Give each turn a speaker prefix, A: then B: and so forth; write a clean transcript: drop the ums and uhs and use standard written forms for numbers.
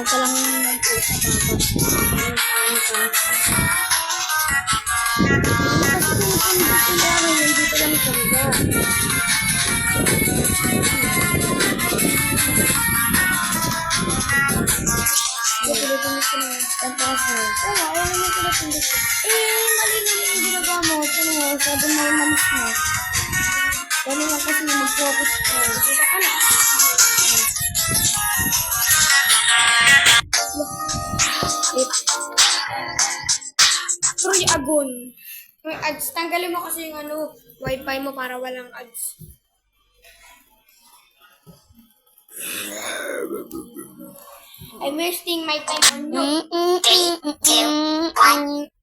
A: ka lang ng post sa baba. Nandito lang sa mundo. Pilipinis ko na tantaas mo. Oo, ayaw naman pilipinis ko. Mali naman yung ginagawa mo. Ano mo, sabi mo yung malis mo. Ganun lang kasi mag-focus ko. Kita ka na. Pero yung agon. Yung ads, tanggalin mo kasi yung wifi mo para walang ads. I'm wasting my time on you. 3, 2, 1.